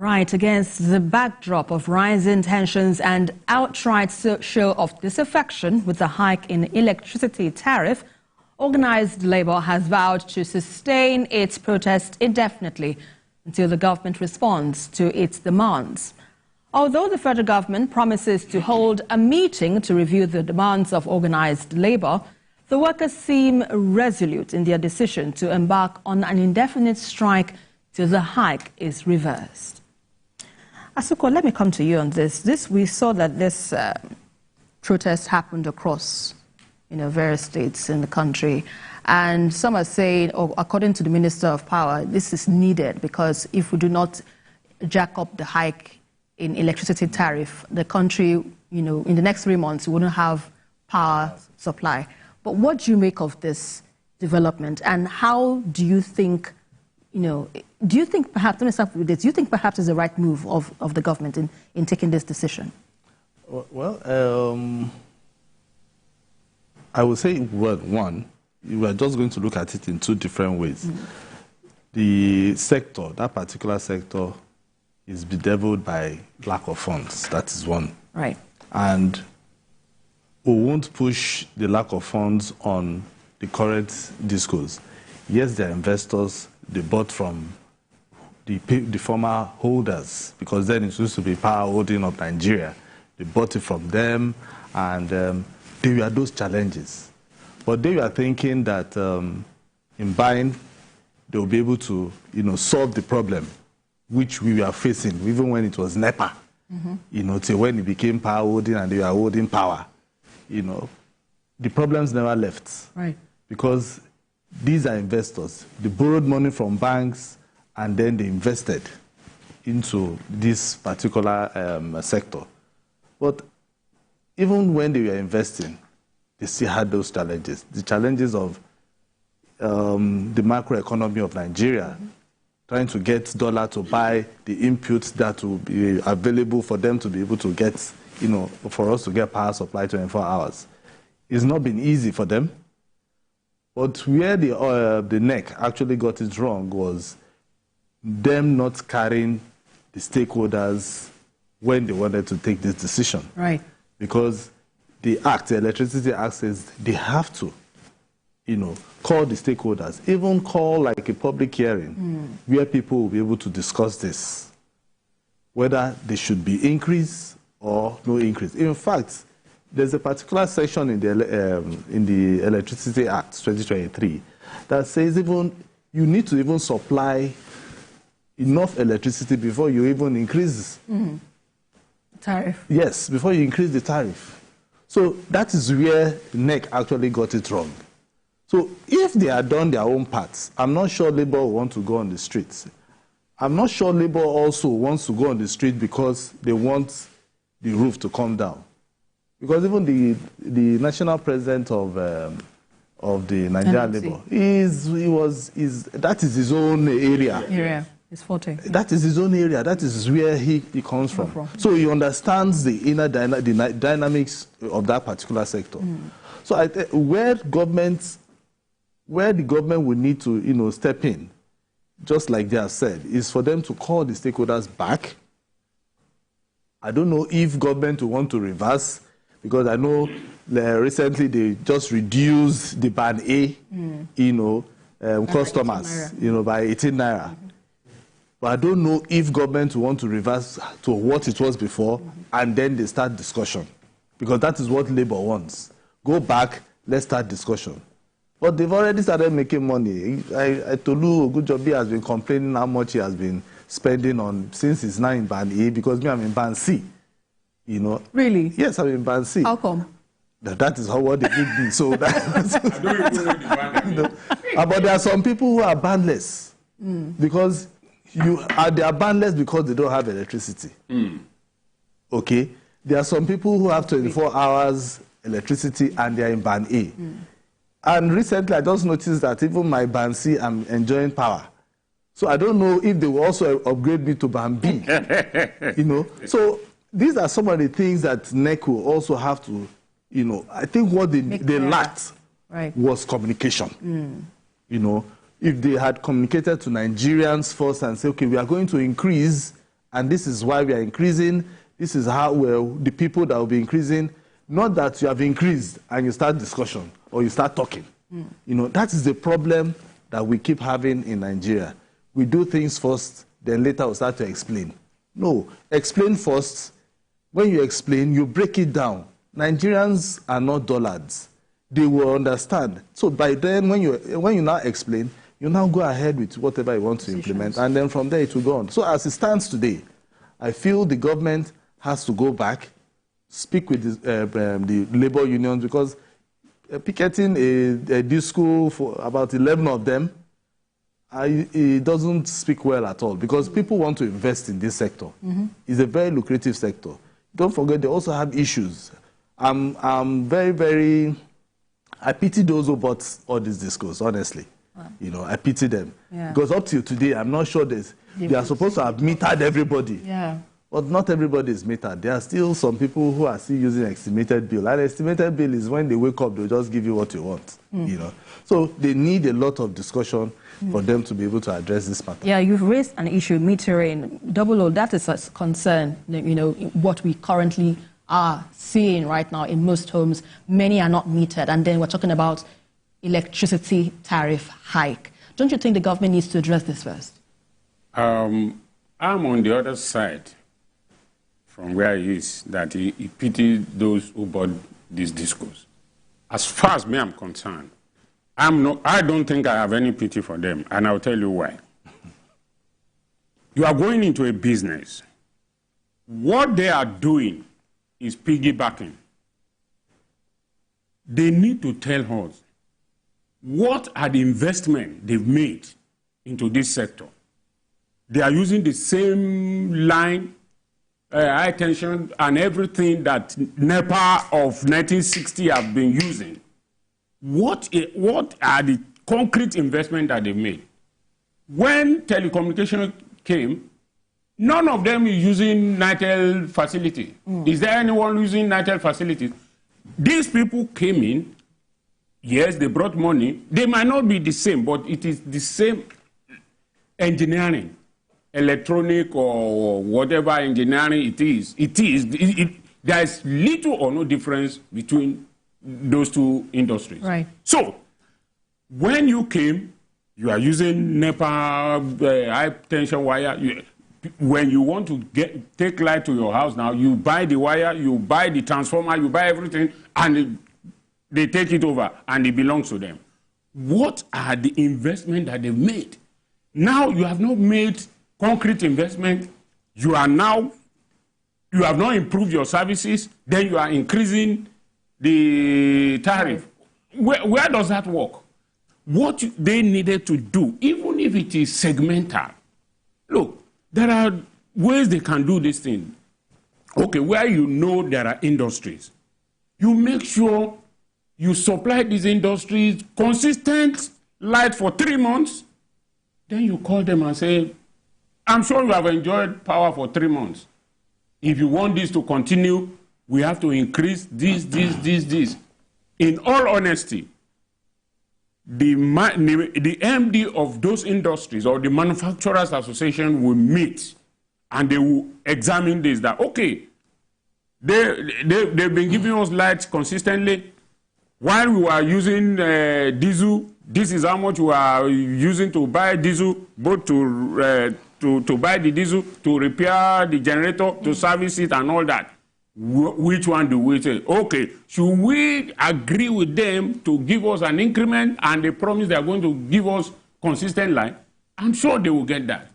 Right, against the backdrop of rising tensions and outright show of disaffection with the hike in electricity tariff, organised labour has vowed to sustain its protest indefinitely until the government responds to its demands. Although the federal government promises to hold a meeting to review the demands of organised labour, the workers seem resolute in their decision to embark on an indefinite strike till the hike is reversed. Asuko, let me come to you on this. We saw that this protest happened across, various states in the country, and some are saying, or according to the Minister of Power, this is needed because if we do not jack up the hike in electricity tariff, the country, in the next 3 months, we wouldn't have power supply. But what do you make of this development, and how do you think? Do you think perhaps, let me start with this, do you think perhaps it's the right move of the government in taking this decision? Well, I would say, one, we are just going to look at it in two different ways. The sector, that particular sector, is bedeviled by lack of funds. That is one. Right. And we won't push the lack of funds on the current discourse. Yes, there are investors. They bought from the former holders, because then it used to be Power Holding of Nigeria. They bought it from them, and there were those challenges. But they were thinking that in buying, they will be able to, solve the problem which we were facing, even when it was NEPA, till when it became Power Holding and they were holding power. The problems never left. Right. Because these are investors. They borrowed money from banks and then they invested into this particular sector. But even when they were investing, they still had those challenges. The challenges of the macroeconomy of Nigeria, trying to get dollar to buy the inputs that will be available for them to be able to get, for us to get power supply 24 hours. It's not been easy for them. But where the NEC actually got it wrong was them not carrying the stakeholders when they wanted to take this decision. Right. Because the Electricity Act says they have to, call the stakeholders, even call like a public hearing where people will be able to discuss this, whether they should be increased or no increase. In fact, there's a particular section in the Electricity Act 2023 that says you need to even supply enough electricity before you even increase tariff. Yes, before you increase the tariff. So that is where NEC actually got it wrong. So if they had done their own parts, I'm not sure Labour will want to go on the streets. I'm not sure Labour also wants to go on the street because they want the roof to come down. Because even the national president of the Nigerian Labour, that is his own area. His forte. That is his own area. That is where he comes from. So he understands the inner dynamics of that particular sector. So where the government will need to step in, just like they have said, is for them to call the stakeholders back. I don't know if government will want to reverse, because I know recently they just reduced the band A, customers, by 18 naira. But I don't know if government will want to reverse to what it was before, and then they start discussion, because that is what Labour wants. Go back, let's start discussion. But they've already started making money. Tolu Ogunjobi has been complaining how much he has been spending on since he's now in band A, because me, I'm in band C. Really? Yes, I'm in band C. How come? That is what they give me. So but there are some people who are bandless because they are bandless because they don't have electricity. Okay, there are some people who have 24 hours electricity and they are in band A. And recently, I just noticed that even my band C, I'm enjoying power. So I don't know if they will also upgrade me to band B. So these are some of the things that NEC will also have to, I think what they lacked was communication. If they had communicated to Nigerians first and say, okay, we are going to increase and this is why we are increasing. This is how the people that will be increasing. Not that you have increased and you start discussion or you start talking. You know, that is the problem that we keep having in Nigeria. We do things first, then later we'll start to explain. No, explain first. When you explain, you break it down. Nigerians are not dullards. They will understand. So by then, when you now explain, you now go ahead with whatever you want to implement, and then from there it will go on. So as it stands today, I feel the government has to go back, speak with the labor unions, because picketing a disco for about 11 of them, it doesn't speak well at all, because people want to invest in this sector. It's a very lucrative sector. Don't forget, they also have issues. I'm very, I pity those who bought all these discos, honestly. Wow. You know, I pity them. Yeah. Because up till today, I'm not sure they are supposed to have metered everybody. Yeah. But not everybody is metered. There are still some people who are still using estimated bill. And estimated bill is when they wake up, they'll just give you what you want. You know. So they need a lot of discussion for them to be able to address this matter. Yeah, you've raised an issue, metering, double O, that is a concern, you know, what we currently are seeing right now in most homes. Many are not metered, and then we're talking about electricity tariff hike. Don't you think the government needs to address this first? I'm on the other side from where he is, that he pitied those who bought these discos. As far as me I'm concerned, I don't think I have any pity for them, and I'll tell you why. You are going into a business. What they are doing is piggybacking. They need to tell us what are the investments they've made into this sector. They are using the same line, high tension, and everything that NEPA of 1960 have been using. What are the concrete investments that they made? When telecommunication came, none of them is using NITEL facility. Is there anyone using NITEL facilities? These people came in, yes, they brought money. They might not be the same, but it is the same engineering, electronic or whatever engineering it is. There is little or no difference between those two industries. Right. So, when you came, you are using NEPA, high tension wire. When you want to take light to your house now, you buy the wire, you buy the transformer, you buy everything, and they take it over, and it belongs to them. What are the investments that they've made? Now you have not made concrete investment. You have not improved your services. Then you are increasing the tariff. Where does that work? What they needed to do, even if it is segmental, look, there are ways they can do this thing. Okay, where you know there are industries, you make sure you supply these industries consistent light for 3 months, then you call them and say, I'm sure you have enjoyed power for 3 months. If you want this to continue, we have to increase this. In all honesty, the MD of those industries or the Manufacturers Association will meet and they will examine this, that, okay, they've been giving us lights consistently. While we are using diesel, this is how much we are using to buy diesel, both to buy the diesel, to repair the generator, to service it and all that. Which one do we say? Okay, should we agree with them to give us an increment and they promise they are going to give us consistent line? I'm sure they will get that.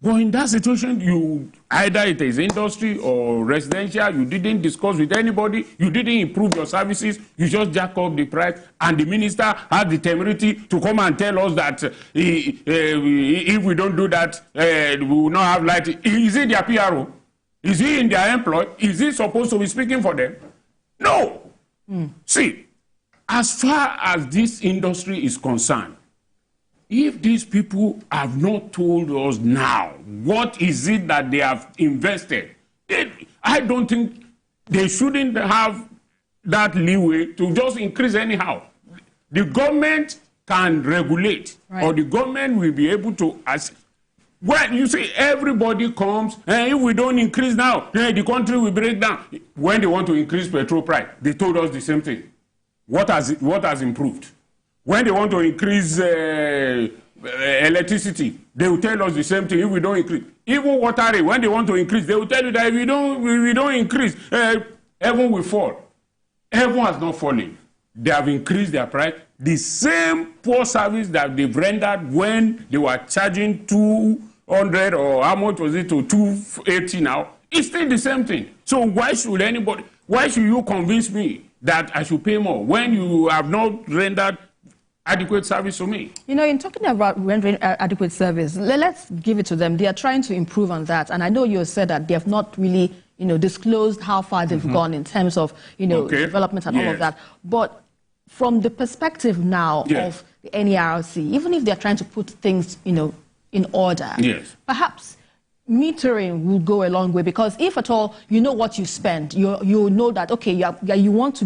But in that situation, either it is industry or residential, you didn't discuss with anybody, you didn't improve your services, you just jack up the price, and the minister had the temerity to come and tell us that if we don't do that, we will not have light. Is it their PRO? Is he in their employ? Is he supposed to be speaking for them? No. See, as far as this industry is concerned, if these people have not told us now what is it that they have invested, I don't think they shouldn't have that leeway to just increase anyhow. The government can regulate, right, or the government will be able to When you see everybody comes, and if we don't increase now, then the country will break down. When they want to increase petrol price, they told us the same thing. What has improved? When they want to increase electricity, they will tell us the same thing. If we don't increase, even water rate, when they want to increase, they will tell you that if we don't increase, heaven will fall. Heaven has not fallen. They have increased their price. The same poor service that they've rendered when they were charging 200 or how much was it to 280 now, it's still the same thing. So why should you convince me that I should pay more when you have not rendered adequate service to me? You know, in talking about rendering adequate service, let's give it to them. They are trying to improve on that. And I know you said that they have not really, disclosed how far they've gone in terms of, development and all of that. But from the perspective now of the NERC, even if they're trying to put things, in order, perhaps metering will go a long way, because if at all you know what you spend, you know that, okay, you want to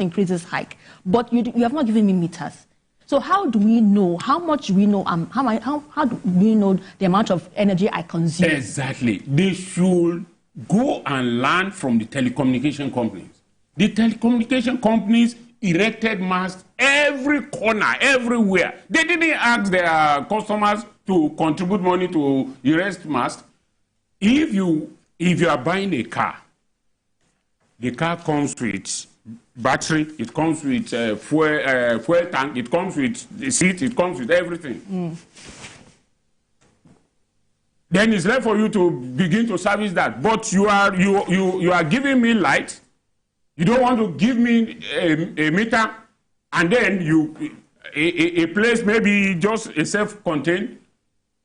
increase this hike, but you have not given me meters. So how do we know, how much do we know, how do we know the amount of energy I consume? Exactly. They should go and learn from the telecommunication companies. The telecommunication companies erected masts every corner, everywhere. They didn't ask their customers to contribute money to erect masts. If you are buying a car, the car comes with battery, it comes with fuel tank, it comes with the seat, it comes with everything. Then it's left for you to begin to service that. But you are giving me light. You don't want to give me a meter, and then a place maybe just a self-contained.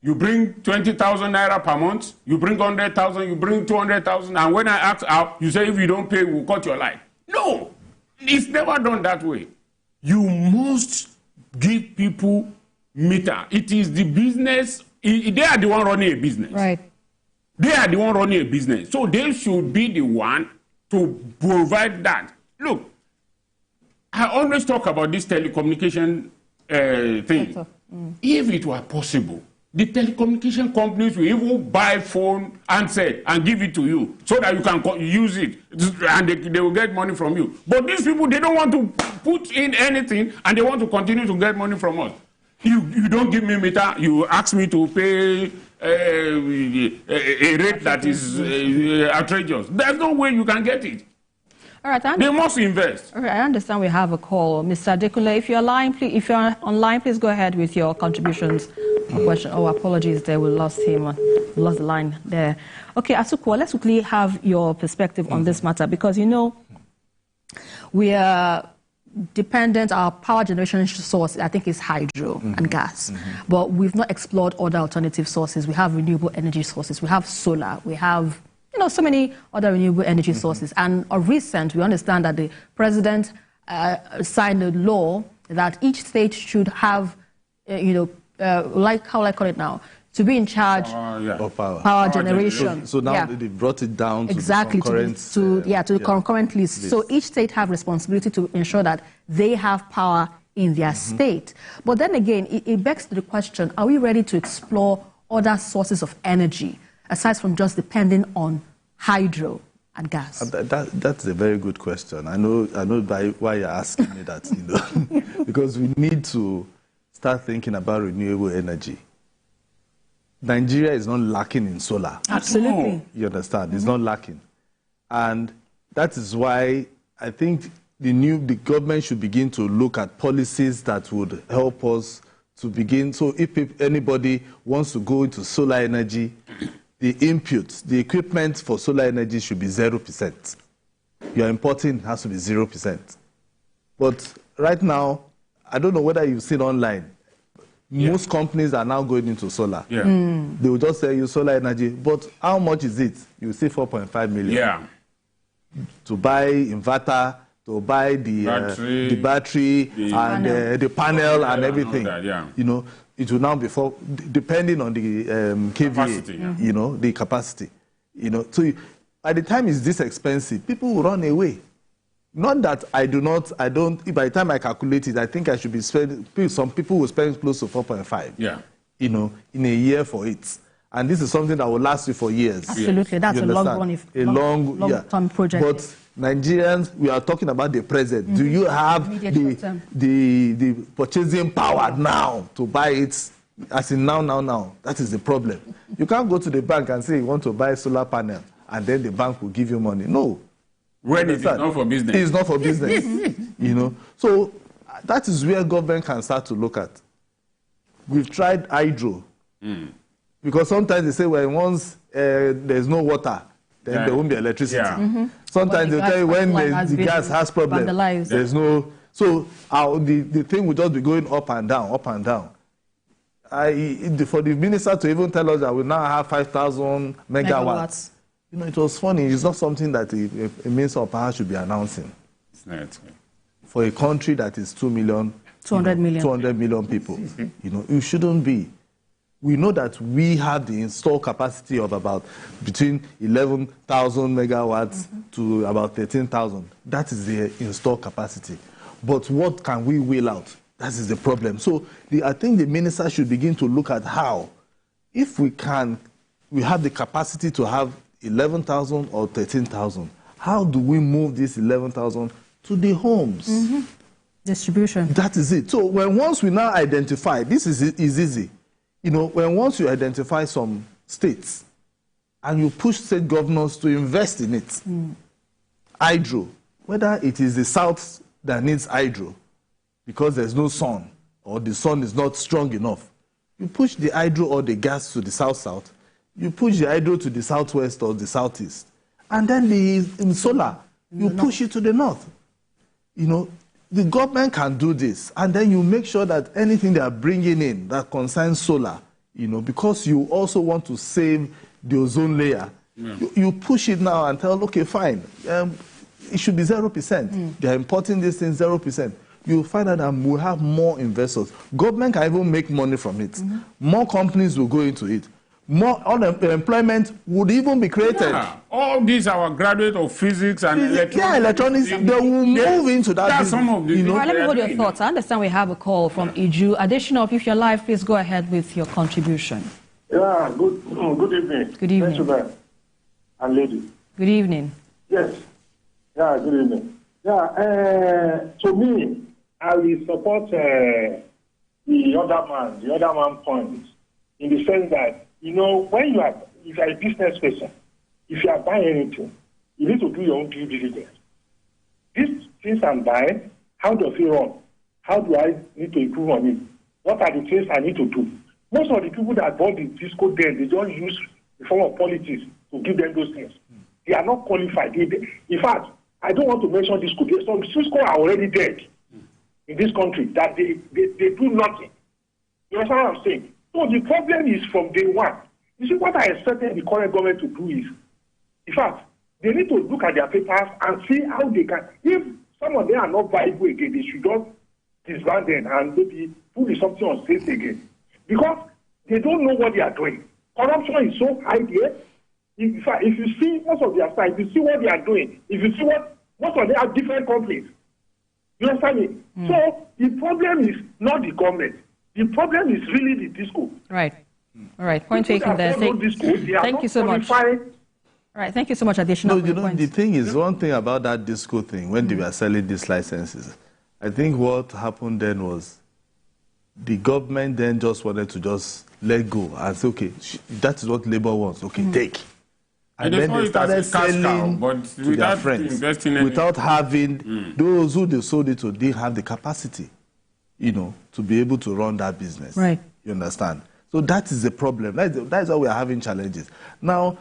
You bring 20,000 naira per month. You bring 100,000. You bring 200,000. And when I ask out, you say if you don't pay, we'll cut your light. No, it's never done that way. You must give people meter. It is the business. They are the one running a business. Right. They are the one running a business. So they should be the one to provide that. Look, I always talk about this telecommunication thing. If it were possible, the telecommunication companies will even buy phone handset and give it to you so that you can use it, and they will get money from you. But these people, they don't want to put in anything, and they want to continue to get money from us. You don't give me meter, you ask me to pay a rate that is outrageous. There's no way you can get it. All right, they must invest. All right, I understand we have a call. Mr. Adekunle, if you're online, please go ahead with your contributions. Question. Oh, apologies there, we lost him. We lost the line there. Okay, Asukwo, let's quickly have your perspective on this matter, because, we are dependent, our power generation source, I think, is hydro and gas. But we've not explored other alternative sources. We have renewable energy sources. We have solar. We have, so many other renewable energy sources. And of recent, we understand that the president signed a law that each state should have, like, how will I call it now? To be in charge of power generation. So now they brought it down to exactly the concurrent, to the concurrent list. So each state have responsibility to ensure that they have power in their state. But then again, it begs to the question, are we ready to explore other sources of energy aside from just depending on hydro and gas? That's a very good question. I know why you're asking me that, because we need to start thinking about renewable energy. Nigeria is not lacking in solar. Absolutely. You understand? It's not lacking. And that is why I think the government should begin to look at policies that would help us to begin. So if anybody wants to go into solar energy, the input, the equipment for solar energy should be 0%. Your importing has to be 0%. But right now, I don't know whether you've seen online, most companies are now going into solar. They will just sell you solar energy, but how much is it? You see 4.5 million. To buy inverter, to buy the battery and the panel and everything. That, it will now be depending on the KVA, capacity, the capacity. So by the time it's this expensive, people will run away. Not that I don't, by the time I calculate it, I think I should be spending, some people will spend close to 4.5, in a year for it. And this is something that will last you for years. Absolutely, that's a long-term project. But Nigerians, we are talking about the present. Do you have the purchasing power now to buy it? As in now? That is the problem. You can't go to the bank and say you want to buy a solar panel, and then the bank will give you money. No. When it is not for business. It's not for business. You know. So that is where government can start to look at. We've tried hydro. Because sometimes they say, well, once there's no water, then there won't be electricity. Sometimes they tell you when the gas has problems, there's no... So the thing will just be going up and down, up and down. For the minister to even tell us that we now have 5,000 megawatts, you know, it was funny. It's not something that a minister of power should be announcing. For a country that is 200 million people, you know, it shouldn't be. We know that we have the installed capacity of about between 11,000 megawatts to about 13,000. That is the installed capacity. But what can we wheel out? That is the problem. So I think the minister should begin to look at how, if we have the capacity to have 11,000 or 13,000, how do we move this 11,000 to the homes? Distribution. That is it. So once we now identify, this is easy. You know, once you identify some states and you push state governors to invest in it, hydro, whether it is the south that needs hydro because there's no sun or the sun is not strong enough, you push the hydro or the gas to the south-south, you push the hydro to the southwest or the southeast, and then in solar, you push it to the north. You know, the government can do this, and then you make sure that anything they are bringing in that concerns solar, you know, because you also want to save the ozone layer, you push it now and tell, okay, fine, it should be 0%. They are importing these things 0%. You'll find out that we'll have more investors. Government can even make money from it. More companies will go into it. More unemployment would even be created. Yeah. All these our graduates of physics and electronics. Yeah, electronics, they will move into that. That's some of the, you know. Let me hold your thoughts. I understand we have a call from Iju. Additional, if you're live, please go ahead with your contribution. Yeah, good evening. Good evening. Thank you, and lady. Good evening. Yes. Yeah, good evening. Yeah, to me, I will support the other man point, in the sense that, you know, when if you are a business person, if you are buying anything, you need to do your own due diligence. These things I'm buying, how does it run? How do I need to improve on it? What are the things I need to do? Most of the people that bought the disco then, they don't use the form of politics to give them those things. They are not qualified. In fact, I don't want to mention disco. Some disco are already dead in this country, that they do nothing. You understand what I'm saying? So the problem is from day one. You see, what I expected the current government to do is, in fact, they need to look at their papers and see how they can. If some of them are not viable again, they should just disband them and maybe put something on state again. Because they don't know what they are doing. Corruption is so high there. In fact, if you see most of their side, if you see what they are doing, if you see what most of them are different companies. You understand me? So the problem is not the government. The problem is really the disco. Right. All right. Point taken there. Thank you so much. All right. Thank you so much. Additional you know, the thing is, one thing about that disco thing, when they were selling these licenses, I think what happened then was the government then just wanted to just let go and say, okay, that is what Labour wants. Okay, take. And then they started selling to their friends without having those who they sold it to didn't have the capacity, you know, to be able to run that business. Right. You understand? So that is the problem. That's why we are having challenges. Now,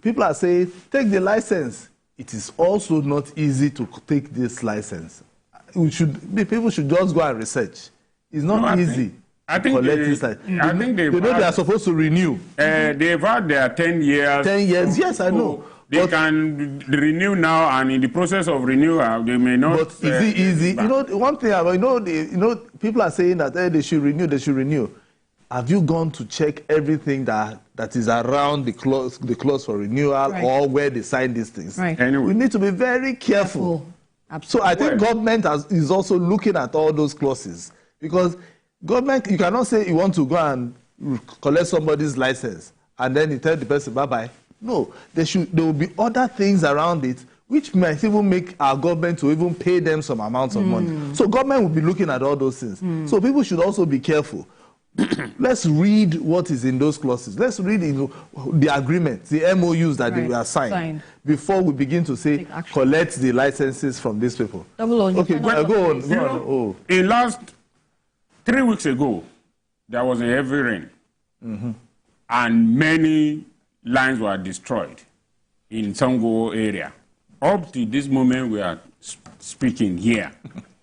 people are saying, take the license. It is also not easy to take this license. People should just go and research. It's not easy. I think they are supposed to renew. They've had their 10 years. 10 years, yes, I know. They can renew now, and in the process of renewal, they may not. But is it easy? You know, one thing about, people are saying that they should renew, they should renew. Have you gone to check everything that is around the clause for renewal, or where they sign these things? Right. Anyway. We need to be very careful. So I think government is also looking at all those clauses, because government, you cannot say you want to go and collect somebody's license and then you tell the person bye-bye. No, there will be other things around it which might even make our government to even pay them some amounts of money. So government will be looking at all those things. So people should also be careful. Let's read what is in those clauses. Let's read the agreements, the MOUs that they were signed before we begin to say collect the licenses from these people. Okay, go on. Oh. In last 3 weeks ago, there was a heavy rain, and many lines were destroyed in Sango area. Up to this moment we are speaking here,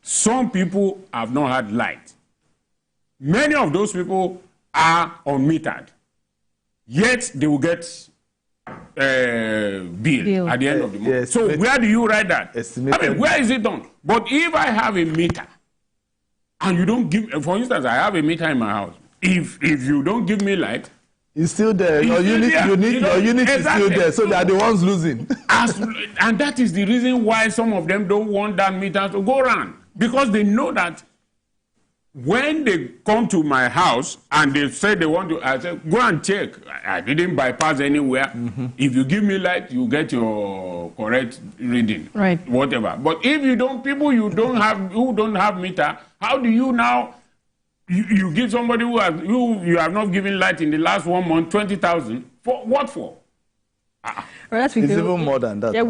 some people have not had light. Many of those people are unmetered, yet they will get bill at the end of the month. Yes, so where do you write that? Estimated. I mean, where is it done? But if I have a meter, and you don't give, for instance, I have a meter in my house. If you don't give me light, it's still there. Your unit, your unit is still there, so they are the ones losing. And that is the reason why some of them don't want that meter to go around, because they know that when they come to my house and they say they want to, I say, go and check. I didn't bypass anywhere. If you give me light, you get your correct reading. Right. Whatever. But if you don't, people who don't have meter, how do you now? You give somebody who you have not given light in the last 1 month 20,000 for what for? Well, it's even more than that. Yeah,